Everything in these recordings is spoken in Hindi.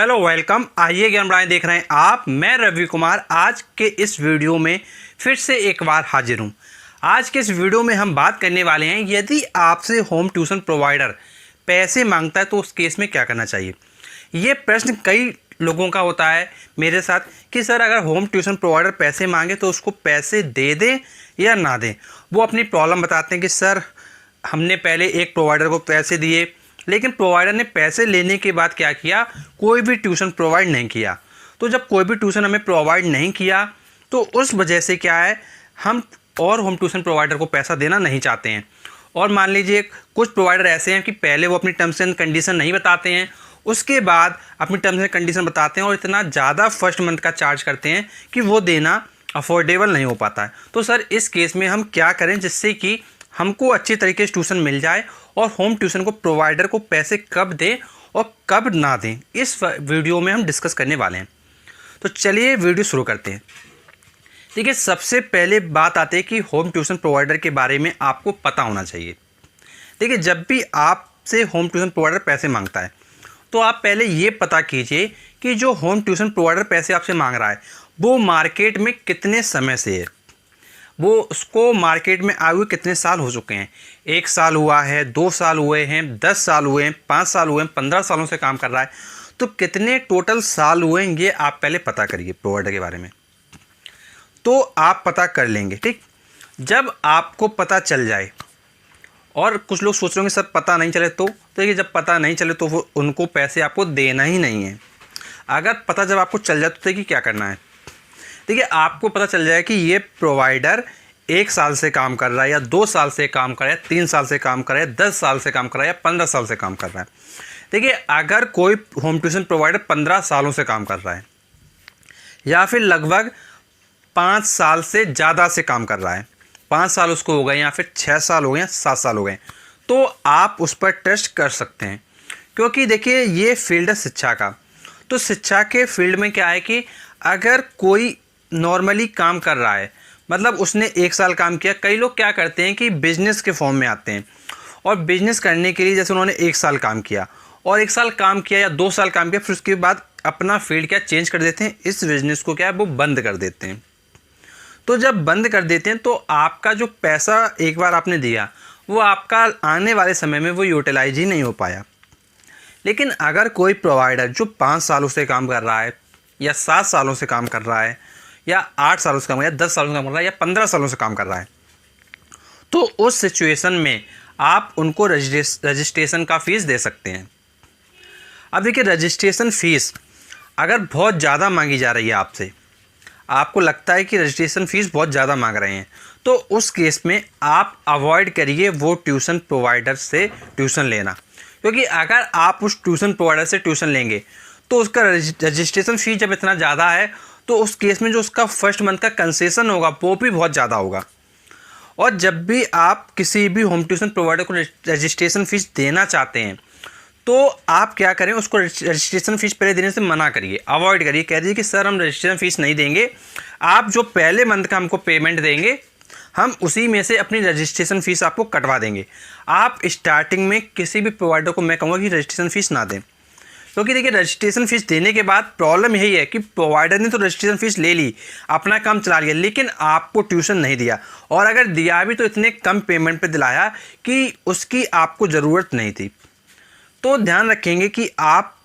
Hello welcome. आइए ज्ञान बढ़ाएं देख रहे हैं आप। मैं रवि कुमार आज के इस वीडियो में फिर से एक बार हाजिर हूं। आज के इस वीडियो में हम बात करने वाले हैं, यदि आपसे होम ट्यूशन प्रोवाइडर पैसे मांगता है तो उस केस में क्या करना चाहिए। ये प्रश्न कई लोगों का होता है मेरे साथ कि सर अगर होम ट्यूशन प्रोवाइडर पैसे मांगे तो उसको पैसे दे दें या ना दें। वो अपनी प्रॉब्लम बताते हैं कि सर हमने पहले एक प्रोवाइडर को पैसे दिए, लेकिन प्रोवाइडर ने पैसे लेने के बाद क्या किया, कोई भी ट्यूशन प्रोवाइड नहीं किया। तो जब कोई भी ट्यूशन हमें प्रोवाइड नहीं किया तो उस वजह से क्या है, हम और होम ट्यूशन प्रोवाइडर को पैसा देना नहीं चाहते हैं। और मान लीजिए कुछ प्रोवाइडर ऐसे हैं कि पहले वो अपनी टर्म्स एंड कंडीशन नहीं बताते हैं, उसके बाद अपनी टर्म्स एंड कंडीशन बताते हैं और इतना ज़्यादा फर्स्ट मंथ का चार्ज करते हैं कि वो देना अफोर्डेबल नहीं हो पाता है। तो सर इस केस में हम क्या करें जिससे कि हमको अच्छी तरीके से ट्यूशन मिल जाए और होम ट्यूशन को प्रोवाइडर को पैसे कब दें और कब ना दें, इस वीडियो में हम डिस्कस करने वाले हैं। तो चलिए वीडियो शुरू करते हैं। देखिए, सबसे पहले बात आती है कि होम ट्यूशन प्रोवाइडर के बारे में आपको पता होना चाहिए। देखिए, जब भी आपसे होम ट्यूशन प्रोवाइडर पैसे मांगता है तो आप पहले ये पता कीजिए कि जो होम ट्यूशन प्रोवाइडर पैसे आपसे मांग रहा है वो मार्केट में कितने समय से है, वो उसको मार्केट में आए हुए कितने साल हो चुके हैं। 1 साल हुआ है, 2 साल हुए हैं, 10 साल हुए हैं, 5 साल हुए हैं, 15 सालों से काम कर रहा है। तो कितने टोटल साल हुए हैं ये आप पहले पता करिए प्रोवाइडर के बारे में। तो आप पता कर लेंगे, ठीक। जब आपको पता चल जाए, और कुछ लोग सोच रहे होंगे सर पता नहीं चले तो देखिए, जब पता नहीं चले तो वो उनको पैसे आपको देना ही नहीं है। अगर पता जब आपको चल जाए तो देखिए क्या करना है। देखिए, आपको पता चल जाए कि ये प्रोवाइडर 1 साल से काम कर रहा है या 2 साल से काम कर रहा है, 3 साल से काम कर रहा है, 10 साल से काम कर रहा है या 15 साल से काम कर रहा है। देखिए, अगर कोई होम ट्यूशन प्रोवाइडर 15 सालों से काम कर रहा है या फिर लगभग 5 साल से ज़्यादा से काम कर रहा है, 5 साल उसको हो गए या फिर 6 साल हो गए या 7 साल हो गए, तो आप उस पर ट्रस्ट कर सकते हैं। क्योंकि देखिए, ये फील्ड है शिक्षा का। तो शिक्षा के फील्ड में क्या है कि अगर कोई नॉर्मली काम कर रहा है, मतलब उसने 1 साल काम किया। कई लोग क्या करते हैं कि बिजनेस के फॉर्म में आते हैं और बिजनेस करने के लिए जैसे उन्होंने 1 साल काम किया और 1 साल काम किया या 2 साल काम किया, फिर उसके बाद अपना फील्ड क्या चेंज कर देते हैं, इस बिजनेस को क्या है वो बंद कर देते हैं। तो जब बंद कर देते हैं तो आपका जो पैसा एक बार आपने दिया वो आपका आने वाले समय में वो यूटिलाइज ही नहीं हो पाया। लेकिन अगर कोई प्रोवाइडर जो 5 सालों से काम कर रहा है या 7 सालों से काम कर रहा है या 8 सालों से काम कर रहा है या 10 सालों से काम कर रहा है या 15 सालों से काम कर रहा है, तो उस सिचुएशन में आप उनको रजिस्ट्रेशन का फ़ीस दे सकते हैं। अब देखिए, रजिस्ट्रेशन फ़ीस अगर बहुत ज़्यादा मांगी जा रही है आपसे, आपको लगता है कि रजिस्ट्रेशन फ़ीस बहुत ज़्यादा मांग रहे हैं, तो उस केस में आप अवॉइड करिए वो ट्यूशन प्रोवाइडर से ट्यूशन लेना। क्योंकि अगर आप उस ट्यूशन प्रोवाइडर से ट्यूशन लेंगे तो उसका रजिस्ट्रेशन फ़ीस जब इतना ज़्यादा है तो उस केस में जो उसका फर्स्ट मंथ का कंसेशन होगा वो भी बहुत ज़्यादा होगा। और जब भी आप किसी भी होम ट्यूशन प्रोवाइडर को रजिस्ट्रेशन फ़ीस देना चाहते हैं तो आप क्या करें, उसको रजिस्ट्रेशन फ़ीस पहले देने से मना करिए, अवॉइड करिए। कह दीजिए कि सर हम रजिस्ट्रेशन फ़ीस नहीं देंगे, आप जो पहले मंथ का हमको पेमेंट देंगे हम उसी में से अपनी रजिस्ट्रेशन फ़ीस आपको कटवा देंगे। आप स्टार्टिंग में किसी भी प्रोवाइडर को मैं कहूँगा कि रजिस्ट्रेशन फ़ीस ना दें। क्योंकि देखिए, रजिस्ट्रेशन फ़ीस देने के बाद प्रॉब्लम यही है कि प्रोवाइडर ने तो रजिस्ट्रेशन फ़ीस ले ली, अपना काम चला लिया, लेकिन आपको ट्यूशन नहीं दिया। और अगर दिया भी तो इतने कम पेमेंट पे दिलाया कि उसकी आपको ज़रूरत नहीं थी। तो ध्यान रखेंगे कि आप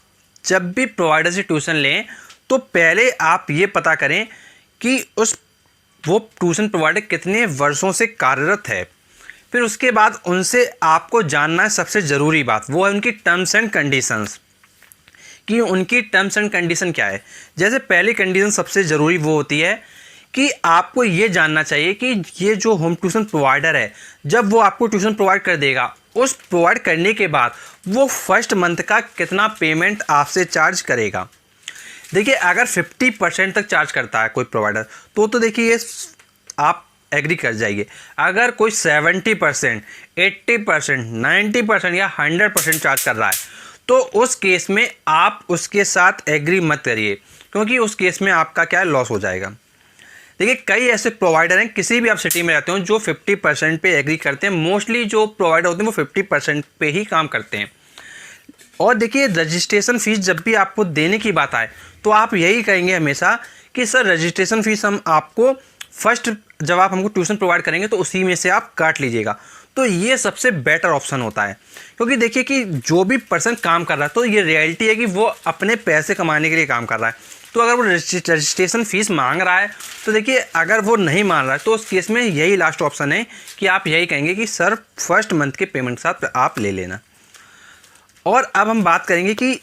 जब भी प्रोवाइडर से ट्यूशन लें तो पहले आप ये पता करें कि वो ट्यूशन प्रोवाइडर कितने वर्षों से कार्यरत है। फिर उसके बाद उनसे आपको जानना है सबसे ज़रूरी बात, वो है उनकी टर्म्स एंड कंडीशंस, कि उनकी टर्म्स एंड कंडीशन क्या है। जैसे पहली कंडीशन सबसे ज़रूरी वो होती है कि आपको ये जानना चाहिए कि ये जो होम ट्यूशन प्रोवाइडर है, जब वो आपको ट्यूशन प्रोवाइड कर देगा, उस प्रोवाइड करने के बाद वो फर्स्ट मंथ का कितना पेमेंट आपसे चार्ज करेगा। देखिए, अगर 50% तक चार्ज करता है कोई प्रोवाइडर तो देखिए ये आप एग्री कर जाइए। अगर कोई 70%, 80%, 90% या 100% चार्ज कर रहा है तो उस केस में आप उसके साथ एग्री मत करिए, क्योंकि उस केस में आपका क्या है, लॉस हो जाएगा। देखिए, कई ऐसे प्रोवाइडर हैं, किसी भी आप सिटी में रहते हो, जो 50% पे एग्री करते हैं। मोस्टली जो प्रोवाइडर होते हैं वो 50% पे ही काम करते हैं। और देखिए रजिस्ट्रेशन फ़ीस जब भी आपको देने की बात आए तो आप यही कहेंगे हमेशा कि सर रजिस्ट्रेशन फ़ीस हम आपको फर्स्ट जब आप हमको ट्यूशन प्रोवाइड करेंगे तो उसी में से आप काट लीजिएगा। तो ये सबसे बेटर ऑप्शन होता है, क्योंकि देखिए कि जो भी पर्सन काम कर रहा है तो ये रियलिटी है कि वो अपने पैसे कमाने के लिए काम कर रहा है। तो अगर वो रजिस्ट्रेशन फ़ीस मांग रहा है तो देखिए अगर वो नहीं मान रहा है तो उस केस में यही लास्ट ऑप्शन है कि आप यही कहेंगे कि सर फर्स्ट मंथ के पेमेंट के साथ आप ले लेना। और अब हम बात करेंगे कि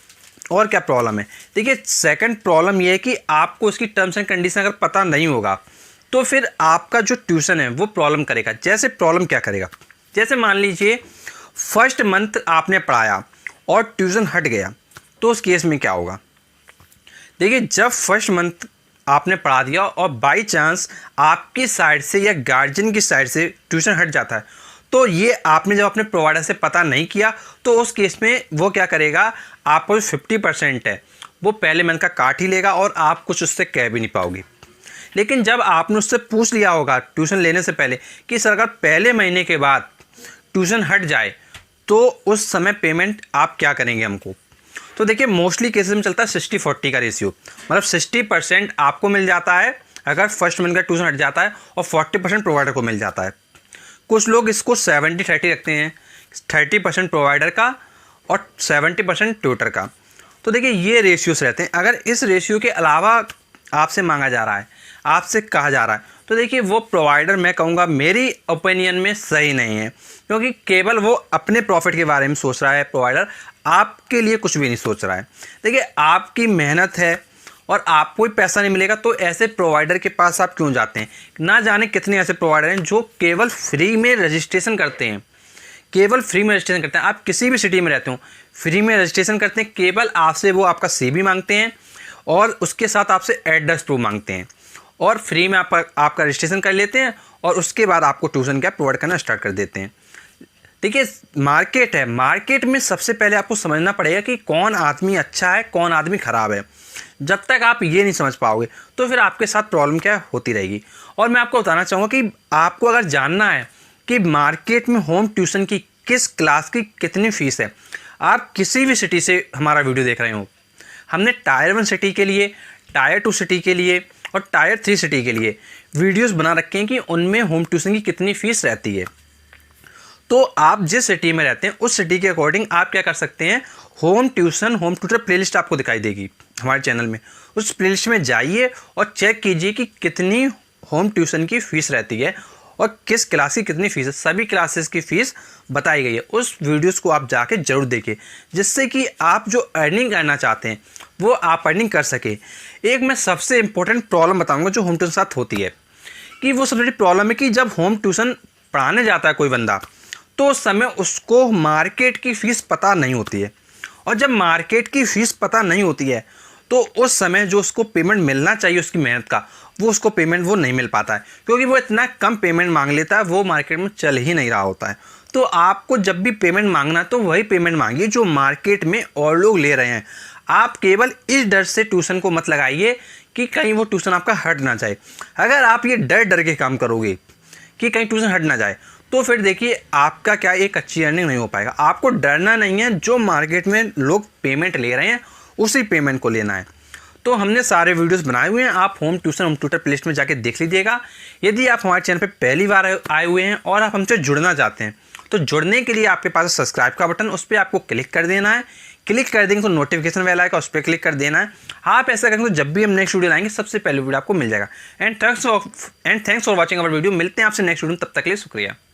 और क्या प्रॉब्लम है। देखिए सेकंड प्रॉब्लम ये है कि आपको उसकी टर्म्स एंड कंडीशन अगर पता नहीं होगा तो फिर आपका जो ट्यूशन है वो प्रॉब्लम करेगा। जैसे प्रॉब्लम क्या करेगा, जैसे मान लीजिए फर्स्ट मंथ आपने पढ़ाया और ट्यूशन हट गया तो उस केस में क्या होगा। देखिए जब फर्स्ट मंथ आपने पढ़ा दिया और बाई चांस आपकी साइड से या गार्जियन की साइड से ट्यूशन हट जाता है तो ये आपने जब अपने प्रोवाइडर से पता नहीं किया तो उस केस में वो क्या करेगा, आपको 50% है वो पहले मंथ का काट ही लेगा और आप कुछ उससे कह भी नहीं पाओगे। लेकिन जब आपने उससे पूछ लिया होगा ट्यूशन लेने से पहले कि सर अगर पहले महीने के बाद ट्यूशन हट जाए तो उस समय पेमेंट आप क्या करेंगे हमको। तो देखिए मोस्टली केसेस में चलता है 60-40 का रेशियो, मतलब 60% आपको मिल जाता है अगर फर्स्ट मंथ का ट्यूशन हट जाता है और 40% प्रोवाइडर को मिल जाता है। कुछ लोग इसको 70-30 रखते हैं, 30% प्रोवाइडर का और 70% ट्यूटर का। तो देखिए ये रेशियोस रहते हैं। अगर इस रेशियो के अलावा आपसे मांगा जा रहा है, आपसे कहा जा रहा है, तो देखिए वो प्रोवाइडर मैं कहूँगा मेरी ओपिनियन में सही नहीं है, क्योंकि केवल वो अपने प्रॉफिट के बारे में सोच रहा है प्रोवाइडर, आपके लिए कुछ भी नहीं सोच रहा है। देखिए आपकी मेहनत है और आपको ही पैसा नहीं मिलेगा तो ऐसे प्रोवाइडर के पास आप क्यों जाते हैं। ना जाने कितने ऐसे प्रोवाइडर हैं जो केवल फ्री में रजिस्ट्रेशन करते हैं, केवल फ्री में रजिस्ट्रेशन करते हैं। आप किसी भी सिटी में रहते हो फ्री में रजिस्ट्रेशन करते हैं, केवल आपसे वो आपका CV मांगते हैं और उसके साथ आपसे एड्रेस प्रूफ मांगते हैं और फ्री में आपका रजिस्ट्रेशन कर लेते हैं और उसके बाद आपको ट्यूशन क्या प्रोवाइड करना स्टार्ट कर देते हैं। देखिए मार्केट है, मार्केट में सबसे पहले आपको समझना पड़ेगा कि कौन आदमी अच्छा है कौन आदमी ख़राब है। जब तक आप ये नहीं समझ पाओगे तो फिर आपके साथ प्रॉब्लम क्या होती रहेगी। और मैं आपको बताना चाहूँगा कि आपको अगर जानना है कि मार्केट में होम ट्यूशन की किस क्लास की कितनी फ़ीस है, आप किसी भी सिटी से हमारा वीडियो देख रहे हो, हमने टायर 1 सिटी के लिए, टायर 2 सिटी के लिए और टायर 3 सिटी के लिए वीडियोज़ बना रखे हैं कि उनमें होम ट्यूशन की कितनी फ़ीस रहती है। तो आप जिस सिटी में रहते हैं उस सिटी के अकॉर्डिंग आप क्या कर सकते हैं, होम ट्यूटर प्लेलिस्ट आपको दिखाई देगी हमारे चैनल में। उस प्लेलिस्ट में जाइए और चेक कीजिए कि कितनी होम ट्यूशन की फ़ीस रहती है और किस क्लास की कितनी फ़ीस है। सभी क्लासेस की फ़ीस बताई गई है। उस वीडियोस को आप जाके ज़रूर देखिए, जिससे कि आप जो अर्निंग करना चाहते हैं वो आप अर्निंग कर सके। एक मैं सबसे इम्पोर्टेंट प्रॉब्लम बताऊँगा जो होम ट्यूशन साथ होती है, कि वो सबसे बड़ी प्रॉब्लम है कि जब होम ट्यूशन पढ़ाने जाता है कोई बंदा तो उस समय उसको मार्केट की फ़ीस पता नहीं होती है। और जब मार्केट की फ़ीस पता नहीं होती है तो उस समय जो उसको पेमेंट मिलना चाहिए उसकी मेहनत का, वो उसको पेमेंट वो नहीं मिल पाता है, क्योंकि वो इतना कम पेमेंट मांग लेता है, वो मार्केट में चल ही नहीं रहा होता है। तो आपको जब भी पेमेंट मांगना है तो वही पेमेंट मांगिए जो मार्केट में और लोग ले रहे हैं। आप केवल इस डर से ट्यूशन को मत लगाइए कि कहीं वो ट्यूशन आपका हट ना जाए। अगर आप ये डर डर के काम करोगे कि कहीं ट्यूशन हट ना जाए तो फिर देखिए आपका क्या एक अच्छी अर्निंग नहीं हो पाएगा। आपको डरना नहीं है, जो मार्केट में लोग पेमेंट ले रहे हैं उसी पेमेंट को लेना है। तो हमने सारे वीडियोस बनाए हुए हैं, आप होम ट्यूटर प्लेलिस्ट में जाके देख लीजिएगा। यदि आप हमारे चैनल पे पहली बार आए हुए हैं और आप हमसे जुड़ना चाहते हैं तो जुड़ने के लिए आपके पास सब्सक्राइब का बटन, उस पर आपको क्लिक कर देना है। क्लिक कर देंगे तो नोटिफिकेशन बेल आएगा, उस पर क्लिक कर देना है। आप ऐसा करेंगे तो जब भी हम नेक्स्ट वीडियो लाएंगे सबसे पहले वीडियो आपको मिल जाएगा। And thanks for watching our video. मिलते हैं आपसे नेक्स्ट वीडियो में, तब तक के लिए शुक्रिया।